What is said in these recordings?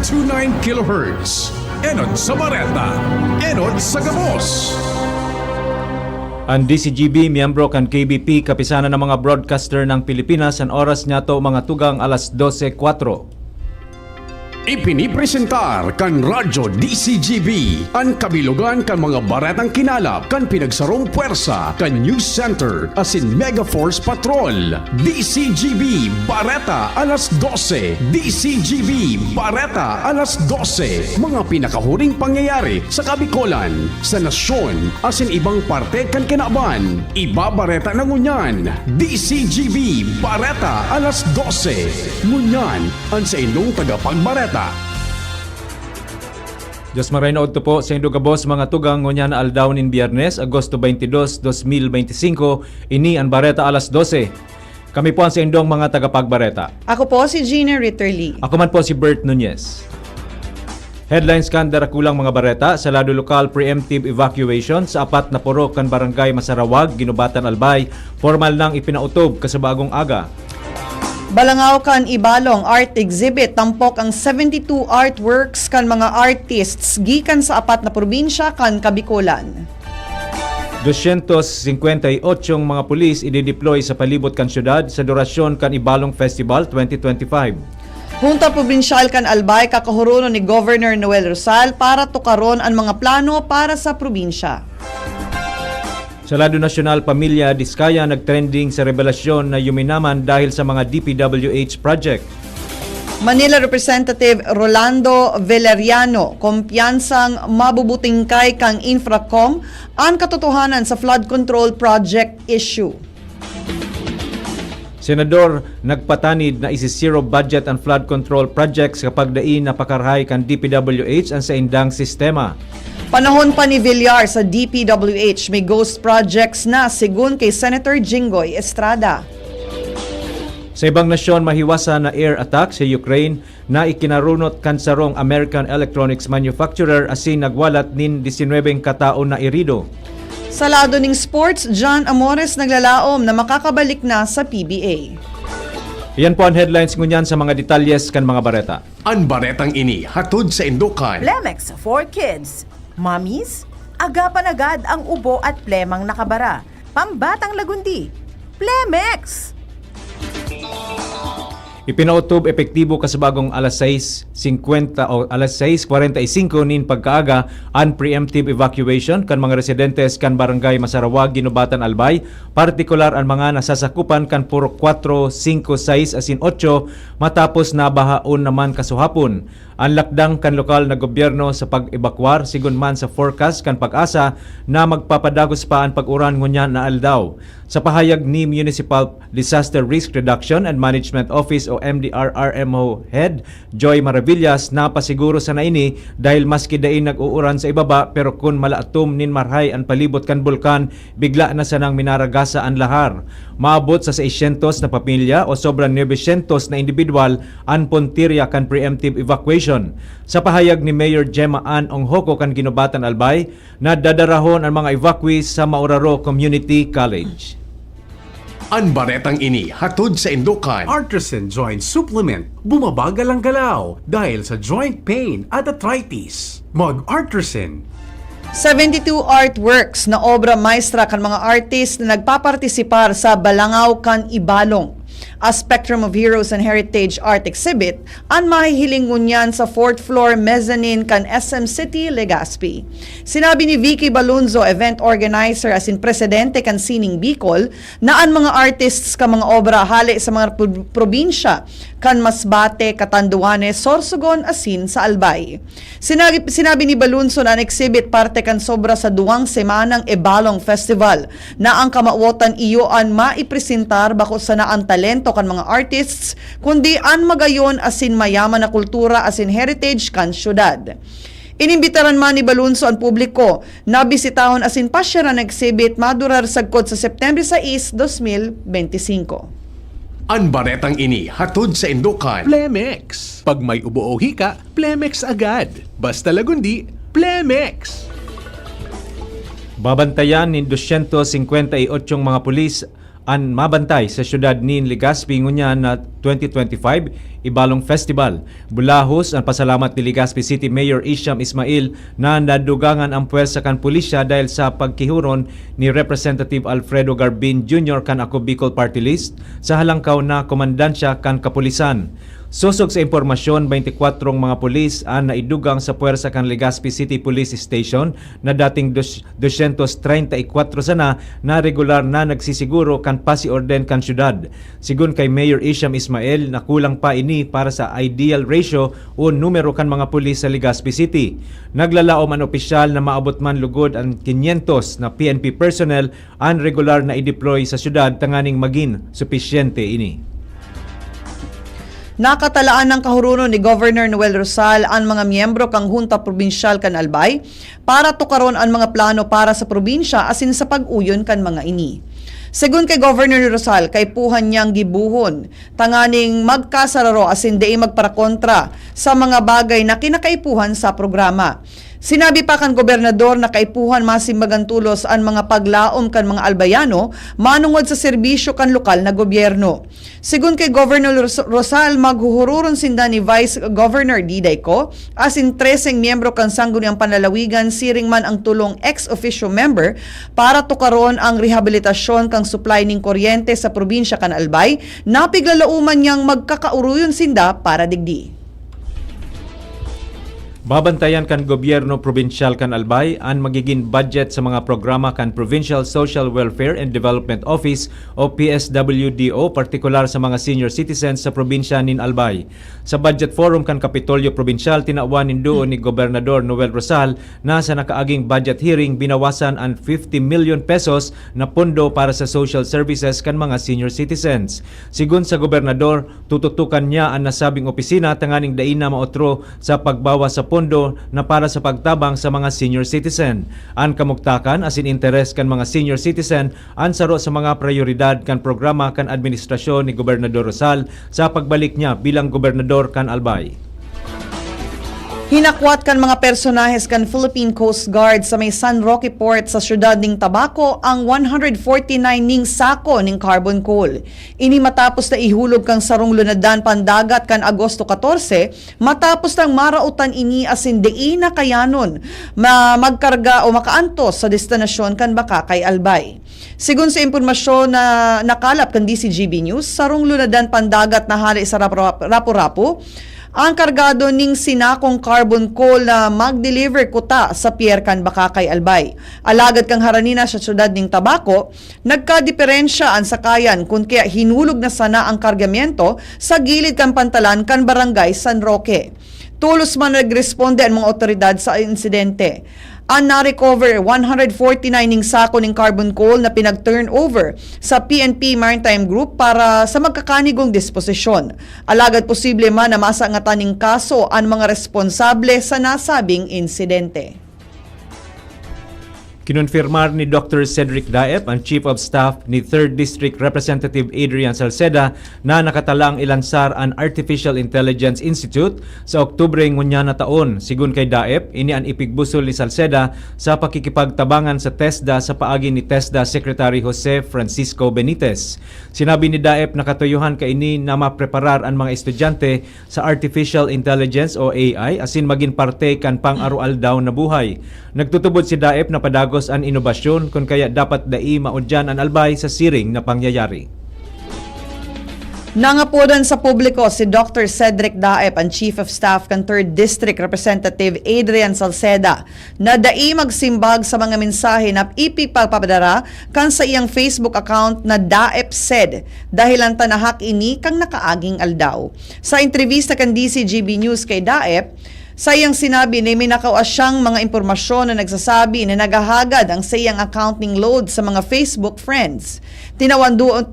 kHz. Enod sa Bareta, Enod sa Gabos. Ang DCGB, miyembro kan KBP, kapisanan ng mga broadcaster ng Pilipinas, ang oras niya to mga tugang alas 12:04. Ipinipresentar kan Radyo DCGB ang kabilugan kan mga baretang kinalap kan pinagsarong puwersa kan News Center asin Mega Force Patrol. DCGB Bareta alas 12. DCGB Bareta alas 12. Mga pinakahuring pangyayari sa Kabikolan, sa nasyon asin ibang parte kan kinaban. Ibabareta na ngunyan. DCGB Bareta alas 12. Ngunyan ang sa inyong tagapagbareta. Diyos maray na odto po sa Indo Gabos, mga tugang ngunyan na aldaw nin Biyernes, Agosto 22, 2025, ini ang Bareta alas 12. Kami po ang sa Indong mga tagapagbareta. Ako po si Gina Ritterly. Ako man po si Bert Nunez. Headlines kan darakulang mga bareta sa lado lokal preemptive evacuation sa apat na purok kan barangay Masarawag, Ginubatan, Albay, formal nang ipinautob kasabagong aga. Balangaw kan Ibalong art exhibit tampok ang 72 artworks kan mga artists gikan sa apat na probinsya kan Kabikolan. 258 mga pulis i-deploy sa palibot kan syudad sa durasyon kan Ibalong Festival 2025. Hunta Probinsyal kan Albay kakahuruno ni Governor Noel Rosal para tukaron ang mga plano para sa probinsya. Sa lado nasyonal, Pamilya Diskaya nagtrending sa revelasyon na yuminaman dahil sa mga DPWH project. Manila Representative Rolando Valeriano, kumpiyansang mabubutingkay kang Infracom ang katotohanan sa flood control project issue. Senador nagpatanid na isi-zero budget ang flood control projects kapag dain napakarhay kan DPWH ang sa indang sistema. Panahon pa ni Villar sa DPWH, may ghost projects na sigun kay Senator Jinggoy Estrada. Sa ibang nasyon, mahiwasan na air attack sa Ukraine na ikinarunot kansarong American electronics manufacturer asin nagwalat nin 19 katao na irido. Sa lado ning sports, John Amores naglalaom na makakabalik na sa PBA. Yan po ang headlines ngunyan sa mga detalyes kan mga bareta. Ang baretang ini hatod sa Indukan. Plemex for Kids. Mommies, agapan agad ang ubo at plemang nakabara. Pambatang lagundi. Plemex! Ipinautob epektibo kasabagong alas 6:50 o alas 6:45 nin pagkaaga ang preemptive evacuation kan mga residentes kan barangay Masarawag, Ginubatan, Albay, partikular ang mga nasasakupan kan purok 4, 5, 6 asin 8 matapos nabahaon naman kasuhapon. Ang lakdang kan lokal na gobyerno sa pag-ebakwar sigun man sa forecast kan Pag-asa na magpapadagos pa ang pag-uran ngunyan na aldaw. Sa pahayag ni Municipal Disaster Risk Reduction and Management Office o MDRRMO Head Joy Maravillas, napasiguro sa naini dahil maski dain nag-uuran sa ibaba pero kun malaatom nin marhay ang palibot kan bulkan, bigla na sanang minaragasa ang lahar. Maabot sa 600 na pamilya o sobrang 900 na individual ang puntirya kan preemptive evacuation. Sa pahayag ni Mayor Gemma Ann Onghoko kan Ginubatan, Albay, na dadarahon ang mga evacuees sa Mauraro Community College. Ang baretang ini hatod sa Indukan. Artisan Joint Supplement. Bumabagal ang galaw dahil sa joint pain at arthritis. Mag-Artisan. 72 artworks na obra maestra kan mga artist na nagpapartisipar sa Balangaw kan Ibalong. A Spectrum of Heroes and Heritage Art Exhibit ang mahihiling ngunyan sa 4th floor mezzanine kan SM City, Legazpi. Sinabi ni Vicky Balunzo, event organizer asin presidente kan Sining Bicol, na ang mga artists ka mga obra hali sa mga probinsya kan Masbate, Catanduanes, Sorsogon asin sa Albay. Sinabi ni Balunzo na ang exhibit parte kan sobra sa 2 semanang Ibalong Festival na ang kamauotan iyo ang maipresentar bako sa naang talento kan mga artists kundi an magayon asin mayaman na kultura asin heritage kan syudad. Inimbitaran man ni Balunzo ang publiko na bisitahon asin pasyaran ang exhibit madurar sagkod sa September 6, 2025. Ang baretang ini hatod sa Indukan. Plemex. Pag may ubo o hika, Plemex agad. Basta lagundi, Plemex. Babantayan ni 258 mga pulis an mabantay sa syudad ni Legazpi ngunyan na 2025 Ibalong Festival. Bulahos ang pasalamat ni Legazpi City Mayor Isham Ismail na nadugangan ang puwersa kan pulisya dahil sa pagkihuron ni Representative Alfredo Garbin Jr. kan Ako Bicol Party List sa halangkaw na komandansya kan kapulisan. Susog sa impormasyon, 24 mga pulis ang naidugang sa puwersa kan Legazpi City Police Station na dating 234 sana na regular na nagsisiguro kan pasiorden kan syudad. Sigun kay Mayor Isham Ismail, nakulang pa ini para sa ideal ratio o numero kan mga pulis sa Legazpi City. Naglalaom ang opisyal na maabot man lugod ang 500 na PNP personnel ang regular na i-deploy sa syudad tanganing maging supisyente ini. Nakatalaan ng kahuruno ni Governor Noel Rosal ang mga miyembro kang Hunta Probinsyal kan Albay para tukaron ang mga plano para sa probinsya asin sa pag-uyon kan mga ini. Segun kay Governor Rosal, kay puhan niyang gibuhon, tanganing magkasararo asin dei magparakontra sa mga bagay na kinakaipuhan sa programa. Sinabi pa kan gobernador na kaipuhan masimbagan tulos ang mga paglaom kan mga albayano manungod sa serbisyo kan lokal na gobyerno. Sigun kay Governor Rosal, maghuhururon sinda ni Vice Governor Diday Ko asin 13 miyembro kan sangguniang panlalawigan siring man ang tulong ex-officio member para tukaron ang rehabilitasyon kang supply ning kuryente sa probinsya kan Albay na piglalauman niyang magkakauruyon sinda para digdi. Babantayan kan gobyerno probinsyal kan Albay ang magiging budget sa mga programa kan Provincial Social Welfare and Development Office o PSWDO, partikular sa mga senior citizens sa probinsya nin Albay. Sa budget forum kan Kapitolyo Probinsyal, tinawan nindoon ni Gobernador Noel Rosal na sa nakaaging budget hearing binawasan ang 50 million pesos na pondo para sa social services kan mga senior citizens. Sigun sa gobernador, tututukan niya ang nasabing opisina tanganing daina maotro sa pagbawas sa pondo na para sa pagtabang sa mga senior citizen. Ang kamugtakan asin interes kan mga senior citizen ang saro sa mga prioridad kan programa kan administrasyon ni Gobernador Rosal sa pagbalik niya bilang gobernador kan Albay. Hinakwat kan mga personahes kan Philippine Coast Guard sa may San Roque Port sa syudad ning Tabaco ang 149 ning sako ning carbon coal. Ini matapos na ihulog kang sarong lunadan pandagat kan Agosto 14 matapos nang marautan ini asin dei na kayanon magkarga o makaantos sa destinasyon kan Bakakay Albay. Sigun sa impormasyon na nakalap kan DCGB News, sarong lunadan pandagat na hali sa Rapu-Rapu ang kargado ning sinakong carbon coal na mag-deliver kuta sa pier kan Bakakay Albay. Alagad kang haranina sa syudad ning Tabaco, nagka-diferensya ang sakayan kung kaya hinulog na sana ang kargamento sa gilid kan pantalan kan barangay San Roque. Tulos man nagresponde ang mga otoridad sa insidente. Ang na-recover 149 ning sako ning carbon coal na pinag-turnover sa PNP Maritime Group para sa magkakanigong disposisyon. Alagad posible man na masangatan ning kaso ang mga responsable sa nasabing insidente. Kinonfirmar ni Dr. Cedric Daep, ang Chief of Staff ni 3rd District Representative Adrian Salceda, na nakatalang ilansar ang Artificial Intelligence Institute sa Oktubre ngunya na taon. Sigun kay Daep, ini ang ipigbusol ni Salceda sa pakikipagtabangan sa TESDA sa paagi ni TESDA Secretary Jose Francisco Benitez. Sinabi ni Daep na katuyuhan kaini na mapreparar ang mga estudyante sa Artificial Intelligence o AI asin maging parte kan pang-arual daw na buhay. Nagtutubod si Daep na padagos ang inobasyon kung kaya dapat dai maudyan ang Albay sa siring na pangyayari. Nangapudan sa publiko si Dr. Cedric Daep, ang Chief of Staff kan 3rd District Representative Adrian Salceda, na dai magsimbag sa mga mensahe na ipipagpapadara kan sa iyang Facebook account na Daep said dahil ang tanahak ini kang nakaaging aldaw. Sa entrevista kan DCGB News kay Daep, sa iyang sinabi na may nakawas siyang mga impormasyon na nagsasabi na nagahagad ang sa iyang accounting load sa mga Facebook friends. Tinawang doon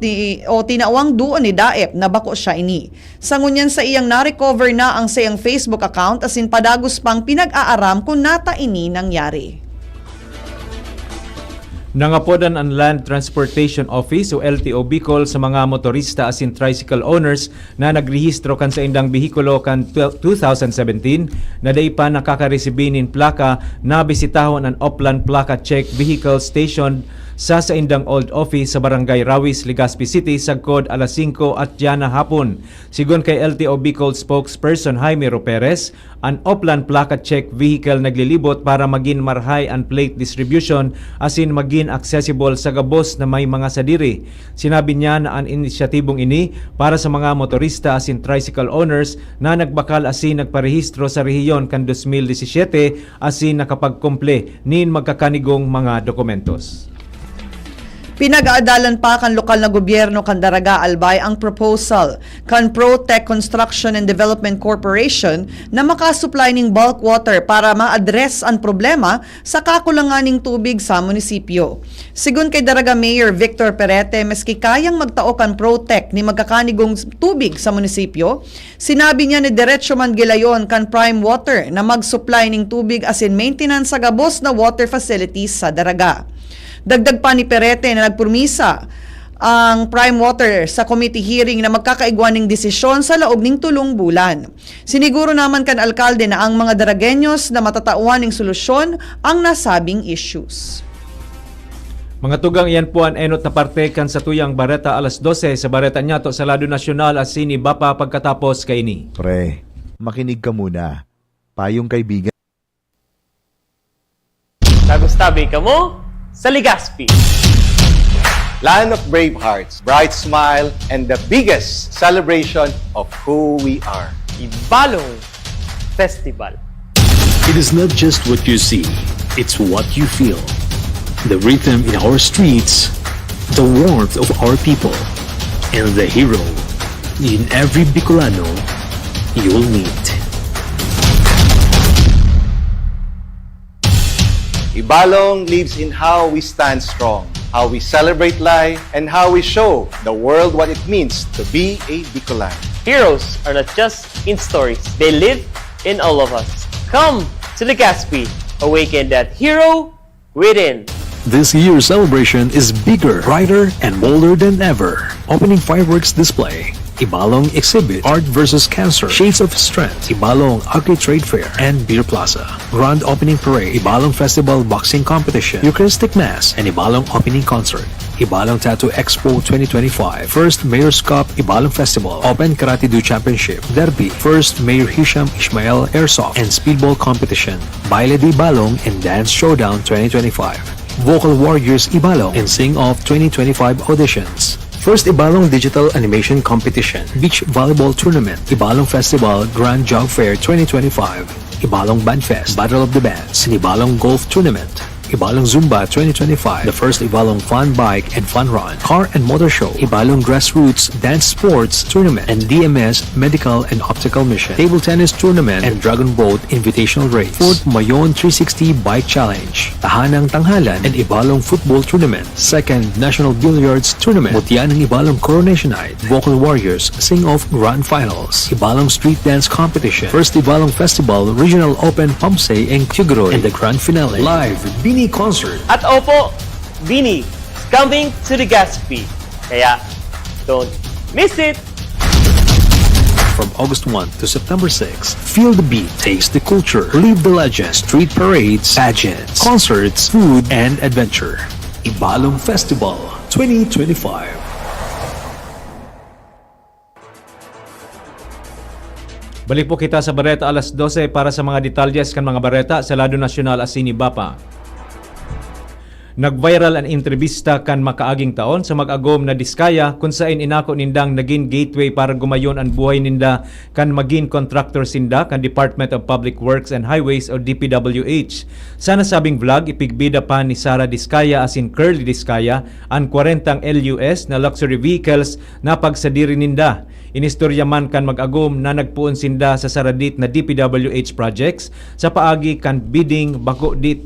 ni Daep na bako siya ini. Sangunyan sa iyang na-recover na ang sa iyang Facebook account asin padagos pang pinag-aaram kung nata ini nangyari. Nangapodan ang Land Transportation Office o LTO Bicol sa mga motorista asin tricycle owners na nagrehistro kan sa indang behikulo kan 2017 na day pa nakakaresibinin plaka na bisitahon ang Oplan Plaka Check Vehicle Station sa indang old office sa Barangay Rawis, Legazpi City sagkod alas 5 at diyan na hapon. Sigon kay LTO Bicol spokesperson Jaime Roperez, an Oplan Placa Check vehicle naglilibot para maging marhay and plate distribution asin maging accessible sa gabos na may mga sadiri. Sinabi niya na ang inisyatibong ini para sa mga motorista asin tricycle owners na nagbakal asin nagparehistro sa rehiyon kan 2017 asin nakapagkomple nin magkakanigong mga dokumentos. Pinag-aadalan pa kan lokal na gobyerno kan Daraga Albay ang proposal kan Protec Construction and Development Corporation na makasupply ng bulk water para ma-address ang problema sa kakulanganing tubig sa munisipyo. Sigun kay Daraga Mayor Victor Perete, meski kayang magtao kan Protec ni magkakanigong tubig sa munisipyo, sinabi niya ni diretso man gilayon kan Prime Water na mag-supply ng tubig asin maintenance sa gabos na water facilities sa Daraga. Dagdag pa ni Perete na nagpurmisa ang Prime Water sa committee hearing na magkakaigwan ng desisyon sa loob ng 3 bulan. Siniguro naman kan alkalde na ang mga Daragenyos na matatauhan ng solusyon ang nasabing issues. Mga tugang iyan po ang enot na parte kan sa tuyang Bareta alas 12 sa Bareta Nyato sa Lado Nasyonal at Sini Bapa pagkatapos kay ni. Pre, makinig ka muna. Payong kaibigan. Tagustabi ka mo sa Legazpi. Land of brave hearts, bright smile, and the biggest celebration of who we are. Ibalong Festival. It is not just what you see, it's what you feel. The rhythm in our streets, the warmth of our people, and the hero in every Bicolano you'll meet. Ibalong lives in how we stand strong, how we celebrate life, and how we show the world what it means to be a Bicolano. Heroes are not just in stories, they live in all of us. Come to Legazpi, awaken that hero within. This year's celebration is bigger, brighter, and bolder than ever. Opening fireworks display, Ibalong Exhibit, Art vs. Cancer, Shades of Strength, Ibalong Agri Trade Fair, and Beer Plaza. Grand Opening Parade, Ibalong Festival Boxing Competition, Eucharistic Mass, and Ibalong Opening Concert. Ibalong Tattoo Expo 2025, First Mayor's Cup Ibalong Festival, Open Karate Do Championship, Derby, First Mayor Hisham Ishmael Airsoft, and Speedball Competition, Baile de Ibalong, and Dance Showdown 2025. Vocal Warriors Ibalong and Sing Off 2025 auditions. First Ibalong Digital Animation Competition, Beach Volleyball Tournament, Ibalong Festival Grand Jog Fair 2025, Ibalong Band Fest, Battle of the Bands, and Ibalong Golf Tournament. Ibalong Zumba 2025, the first Ibalong Fun Bike and Fun Run, Car and Motor Show, Ibalong Grassroots Dance Sports Tournament, and DMS Medical and Optical Mission, Table Tennis Tournament, and Dragon Boat Invitational Race, Fort Mayon 360 Bike Challenge, Tahanang Tanghalan and Ibalong Football Tournament, Second National Billiards Tournament, Mutian ng Ibalong Coronation Night, Vocal Warriors Sing Off Grand Finals, Ibalong Street Dance Competition, First Ibalong Festival Regional Open Pamsay and Quigueroy, and the Grand Finale. Live Bini Concert. At opo, Bini is coming to Legazpi. Kaya, don't miss it! From August 1 to September 6, feel the beat, taste the culture, live the legend, street parades, pageants, concerts, food, and adventure. Ibalong Festival 2025. Balik po kita sa Bareta alas 12 para sa mga detalyes kan mga Bareta sa Lado Nasyonal at Sini Bapa. Nag-viral ang entrevista kan makaaging taon sa mag-agom na Diskaya kung saan inako nindang naging gateway para gumayon ang buhay ninda kan maging contractor sinda kan Department of Public Works and Highways o DPWH. Sa nasabing vlog, ipigbida pa ni Sara Diskaya asin Curly Diskaya ang 40 LUS na luxury vehicles na pagsadiri ninda. Inistorya man kan mag-agom na nagpuon sinda sa saradit na DPWH projects sa paagi kan bidding bago dit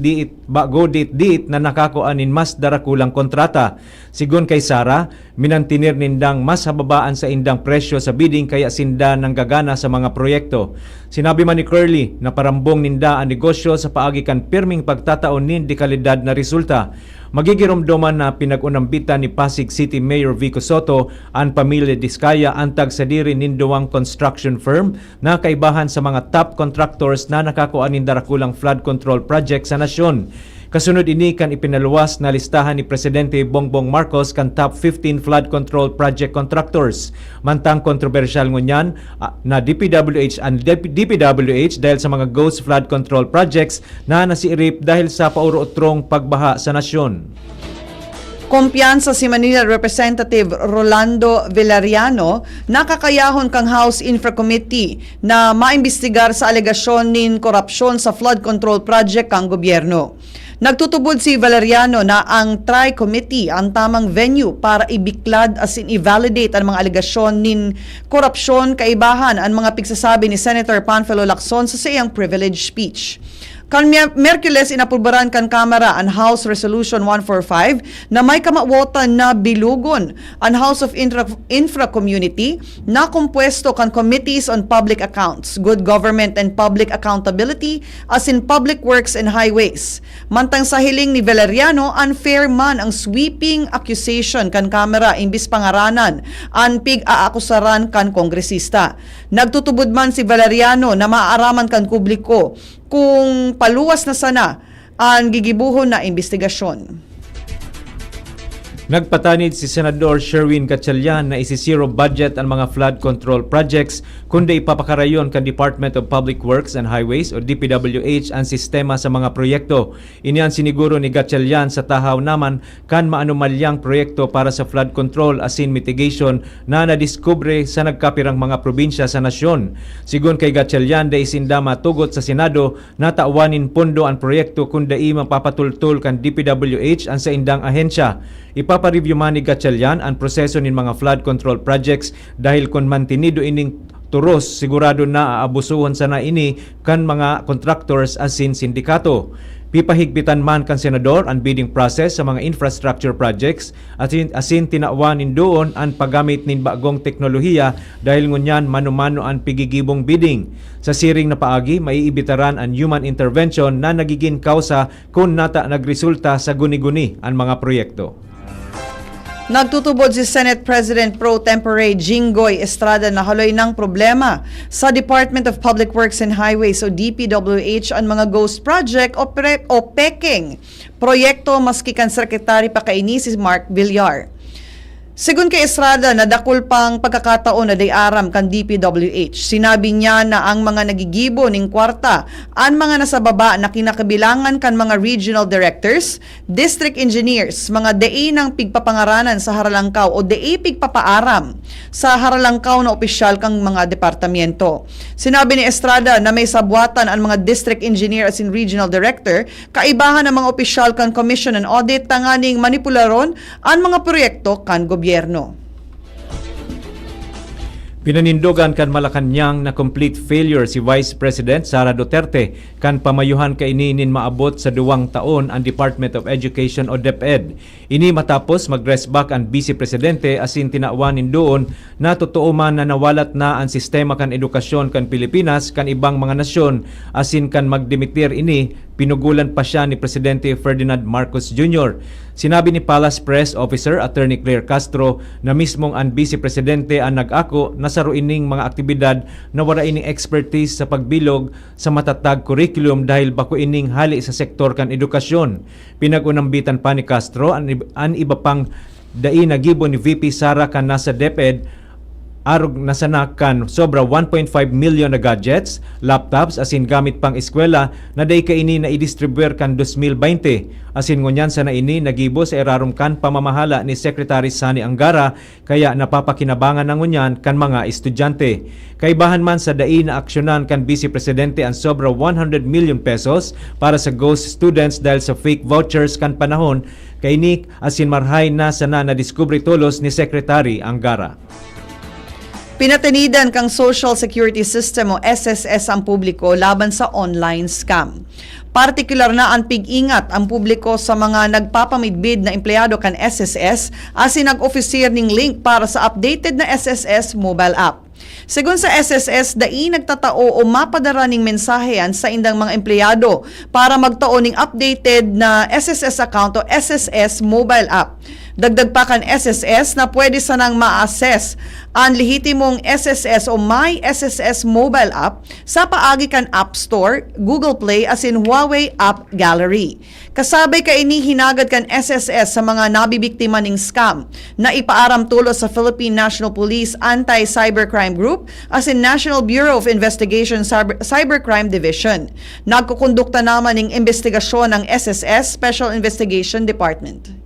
na nakakuan in mas darakulang kontrata. Sigon kay Sara, minantinir nindang mas hababaan sa indang presyo sa bidding kaya sinda nang gagana sa mga proyekto. Sinabi man ni Curly na parambong ninda ang negosyo sa paagi kan pirming pagtataon nin di kalidad na resulta. Magigiromdoman na pinag-unambitan ni Pasig City Mayor Vico Soto ang pamilya Diskaya antag sa diri ninduwang construction firm na kaibahan sa mga top contractors na nakakuan nin darakulang flood control project sa nasyon. Kasunod ini kan ipinaluwas na listahan ni Presidente Bongbong Marcos kan top 15 flood control project contractors. Mantang kontrobersyal ngunyan na DPWH and DPWH dahil sa mga ghost flood control projects na nasiirip dahil sa pauruotrong pagbaha sa nasyon. Kumpiyansa si Manila Representative Rolando Villarriano nakakayahon kang House Infra Committee na maimbestigar sa alegasyon nin korupsyon sa flood control project kang gobyerno. Nagtutubod si Villarriano na ang Tri-Committee ang tamang venue para ibiklad as in i-validate ang mga alegasyon nin korupsyon kaibahan ang mga pigsasabi ni Senator Panfilo Lacson sa siyang privilege speech. Kan Merkules inapulbaran kan Kamara ang House Resolution 145 na may kamawotan na bilugon ang House of Infra Community na kumpuesto kan Committees on Public Accounts, Good Government and Public Accountability as in Public Works and Highways. Mantang sa hiling ni Villarriano, unfair man ang sweeping accusation kan Kamara imbis pangaranan ang pig-aakusaran kan kongresista. Nagtutubod man si Villarriano na maaaraman kan publiko kung paluwas na sana ang gigibuhon na investigasyon. Nagpatanid si Senador Sherwin Gatchalian na isi-zero budget ang mga flood control projects kundi ipapakarayon kan Department of Public Works and Highways o DPWH ang sistema sa mga proyekto. Iniyan siniguro ni Gatchalian sa tahaw naman kan maanumalyang proyekto para sa flood control asin mitigation na nadiskubre sa nagkapirang mga probinsya sa nasyon. Sigun kay Gatchalian, da isinda matugot sa Senado na taawanin pondo ang proyekto kundi mapapatultul kan DPWH ang sa indang ahensya. Ipapareview man ni Gatchalian ang proseso ng mga flood control projects dahil kung mantinido ining turos, sigurado na aabusuhan sana ini kan mga contractors asin sindikato. Pipahigpitan man kan senador ang bidding process sa mga infrastructure projects asin tinawanin doon ang paggamit nin bagong teknolohiya dahil ngunyan mano-mano ang pigigibong bidding. Sa siring na paagi, maiibitaran ang human intervention na nagiging kausa kung nata nagresulta sa guni-guni ang mga proyekto. Nagtutubod si Senate President Pro Tempore Jinggoy Estrada na haloy ng problema sa Department of Public Works and Highways o DPWH ang mga ghost project o peking proyekto maski kan Secretary pa kaini si Mark Villar. Sigun kay Estrada, nadakul pang pagkakataon na dayaram kan DPWH. Sinabi niya na ang mga nagigibo ning kwarta, ang mga nasa baba na kinakabilangan kan mga regional directors, district engineers, mga DE ng pigpapangaranan sa Haralangkaw o DE pigpapaaram sa Haralangkaw na opisyal kang mga departamento. Sinabi ni Estrada na may sabwatan ang mga district engineer as in regional director, kaibahan ng mga opisyal kan Commission and Audit tanganing manipularon ang mga proyekto kan gobyerno. Pinanindogan kan Malacanang na complete failure si Vice President Sara Duterte kan pamayuhan kaininin maabot sa 2 taon ang Department of Education o DepEd. Ini matapos mag-rest back ang Vice Presidente asin tinawanin doon na totoo man na nawalat na ang sistema kan edukasyon kan Pilipinas kan ibang mga nasyon asin kan magdimitir ini pinugulan pa siya ni Presidente Ferdinand Marcos Jr. Sinabi ni Palace Press Officer Attorney Claire Castro na mismong ang Vice Presidente ang nag-ako na saro ining mga aktibidad na wala ining expertise sa pagbilog sa matatag curriculum dahil bako ining hali sa sektor kan edukasyon. Pinag-unambitan pa ni Castro ang iba pang dai nagibo ni VP Sara kan nasa DepEd arog nasanakan sobra 1.5 million na gadgets, laptops asin gamit pang eskwela na day kaini na i-distribuer kan 2020. Asin ngunyan sa naini nagibo sa erarum kan pamamahala ni Secretary Sani Angara kaya napapakinabangan ng ngunyan kan mga estudyante. Kaibahan man sa dai na aksyonan kan Vice Presidente ang sobra 100 million pesos para sa ghost students dahil sa fake vouchers kan panahon kaini asin marhay na sana na diskubre tulos ni Secretary Angara. Pinatinidan kang Social Security System o SSS ang publiko laban sa online scam. Partikular na ang pig-ingat ang publiko sa mga nagpapamidbid na empleyado kan SSS asin nag-officer ning link para sa updated na SSS mobile app. Sigun sa SSS, dai nagtatao o mapadara ning mensahean sa indang mga empleyado para magtao ning updated na SSS account o SSS mobile app. Dagdag pa kan SSS na pwede sanang ma-assess ang lehitimong SSS o My SSS mobile app sa paagi kan App Store, Google Play as in Huawei App Gallery. Kasabay ka inihinagad kan SSS sa mga nabibiktima ning scam na ipaaram tulo sa Philippine National Police Anti-Cybercrime Group as in National Bureau of Investigation Cybercrime Division. Nagkukondukta naman ng investigasyon ng SSS Special Investigation Department.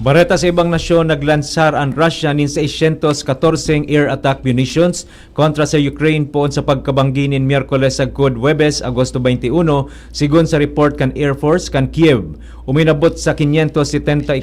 Bareta sa ibang nasyon, naglansar ang Russia nin 614 air attack munitions kontra sa Ukraine poon sa pagkabanggi nin Miyerkules sagkod Huwebes, Agosto 21, sigon sa report kan Air Force kan Kiev. Uminabot sa 574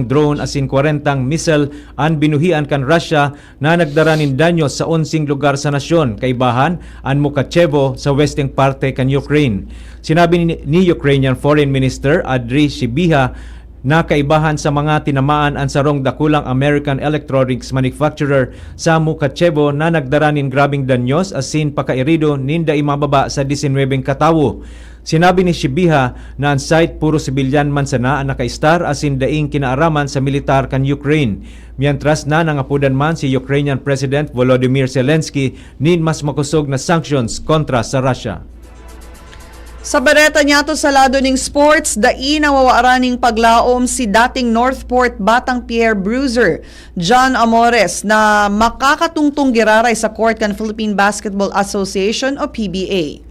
drone asin 40 missile ang binuhian kan Russia na nagdara nin danyo sa 11 lugar sa nasyon, kaibahan ang Mukachevo sa western parte kan Ukraine. Sinabi ni Ukrainian Foreign Minister Andriy Sybiha na kaibahan sa mga tinamaan ang sarong dakulang American electronics manufacturer sa Mukachevo na nagdara nin grabing danyos asin pakairido ninda imababa sa 19 katawo. Sinabi ni Shibiha na ang site puro sibilyan man sana ang nakaistar asin daing kinaaraman sa militar kan Ukraine. Mientras na nangapudan man si Ukrainian President Volodymyr Zelensky nin mas makusog na sanctions kontra sa Russia. Sa bareta niya to sa lado ning sports, dai nawawaraning paglaom si dating Northport Batang Pierre Bruiser, John Amores, na makakatungtong giraray sa court kan Philippine Basketball Association o PBA.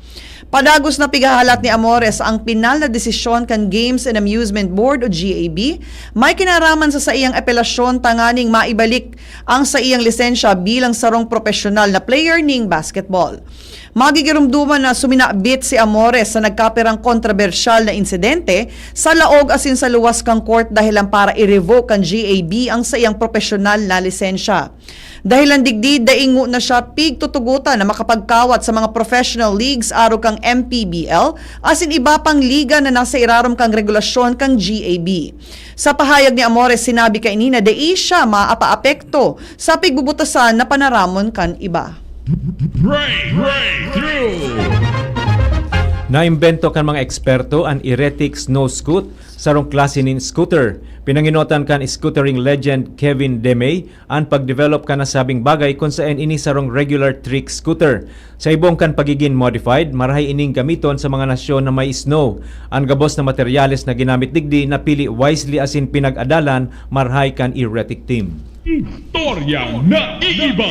Padagos na pigahalat ni Amores ang pinal na desisyon kan Games and Amusement Board o GAB, may kinaraman sa iyang apelasyon tanganing maibalik ang sa iyang lisensya bilang sarong profesional na player ning basketball. Magigirumduman na suminabit si Amores sa nagkapirang kontrobersyal na insidente sa laog asin sa luwas kang court dahilan para i-revoke ang GAB ang sa iyang profesional na lisensya. Dahilan digdi daingo na siya pigtutugutan na makapagkawat sa mga professional leagues aro kang MPBL asin iba pang liga na nasa irarom kang regulasyon kang GAB. Sa pahayag ni Amores, sinabi kay ni na dai siya maapaapekto sa pigbubutasan na panaramon kan iba. Naimbento kan mga eksperto ang Eretic Snow Scoot, sarong klase nin scooter. Pinanginotan kan scootering legend Kevin Demey ang pagdevelop kan nasabing bagay kung saan ini sarong regular trick scooter. Sa ibong kan pagiging modified, marahay ining gamiton sa mga nasyon na may snow. Ang gabos na materyales na ginamit digdi napili wisely asin pinag-adalan marahay kan Eretic team. Istoryang naiiba!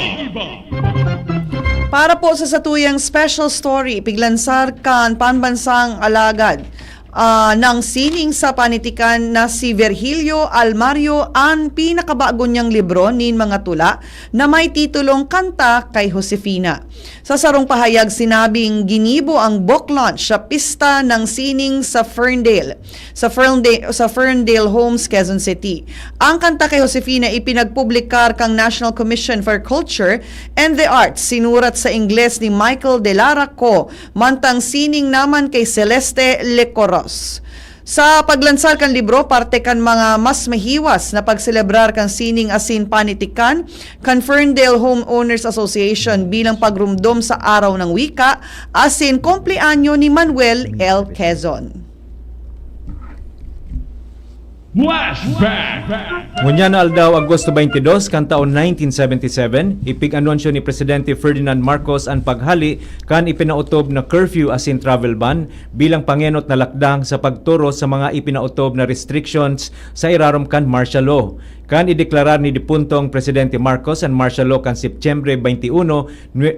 Para po sa satuyang special story, piglansar kan panbansang alagad ng sining sa panitikan na si Virgilio Almario ang pinakabago niyang libro nin mga tula na may titulong Kanta kay Josefina. Sa sarong pahayag, sinabing ginibo ang book launch sa pista ng sining sa Ferndale Homes, Quezon City. Ang Kanta kay Josefina ipinagpublikar kang National Commission for Culture and the Arts, sinurat sa Ingles ni Michael De Lara Co, mantang sining naman kay Celeste Lecoros. Sa paglansar kan libro, parte kan mga mas mahiwas na pagselebrar kan sining asin panitikan kan Ferndale Homeowners Association bilang pagrumdom sa Araw ng Wika asin kumpleanyo ni Manuel L. Quezon. Flashback! Ngunya na aldaw Agosto 22 kan taon 1977, ipig-anunsyo ni Presidente Ferdinand Marcos ang paghali kan ipinautob na curfew asin travel ban bilang pangenot na lakdang sa pagturo sa mga ipinautob na restrictions sa irarom kan martial law. Kan ideklarar ni dipuntong Presidente Marcos ang martial law kan Setyembre 21,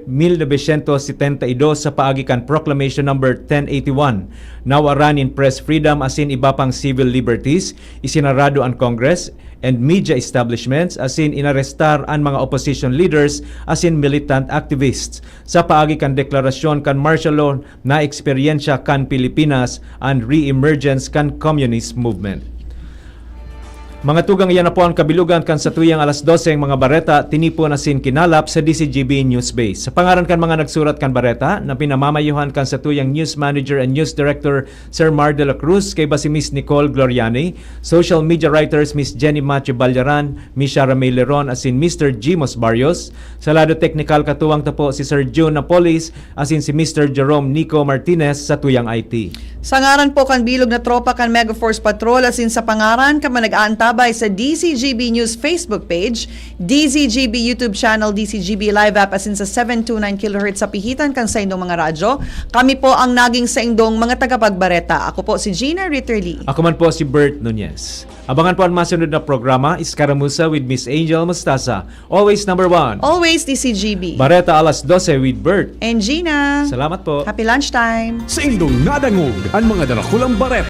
1972 sa paagi kan Proclamation number 1081. Nawaran in press freedom asin iba pang civil liberties, isinarado ang Congress and media establishments asin inarestar ang mga opposition leaders asin militant activists. Sa paagi kan deklarasyon kan martial law na eksperyensya kan Pilipinas and re-emergence kan communist movement. Mga tugang iyan na po ang kabilugan kan sa tuyang alas 12 ang mga bareta tinipo na sin kinalap sa DCGB News Base. Sa pangaran kan mga nagsurat kan bareta na pinamamayuhan kan sa tuyang News Manager and News Director Sir Mar de la Cruz kay ba si Miss Nicole Gloriani, Social Media Writers Miss Jenny Macho Balyaran, Miss Shara May Leron asin Mr. Jimos Barrios, sa lado technical katuwang tapo si Sir June Napolis asin si Mr. Jerome Nico Martinez sa tuyang IT. Sa ngaran po kan bilog na tropa kan Megaforce Patrol asin sa pangaran kan manag-aantabay sa DCGB News Facebook page, DCGB YouTube channel, DCGB Live app asin sa 729 kHz sa pihitan kan sa indong mga radyo. Kami po ang naging sa indong mga tagapagbareta. Ako po si Gina Ritterly. Ako man po si Bert Nunez. Abangan po ang masunod na programa, Iskaramusa with Miss Angel Mustasa. Always number 1. Always DCGB. Bareta alas 12 with Bert. And Gina. Salamat po. Happy lunchtime. Sa indong nadangog ang mga dalakulang baret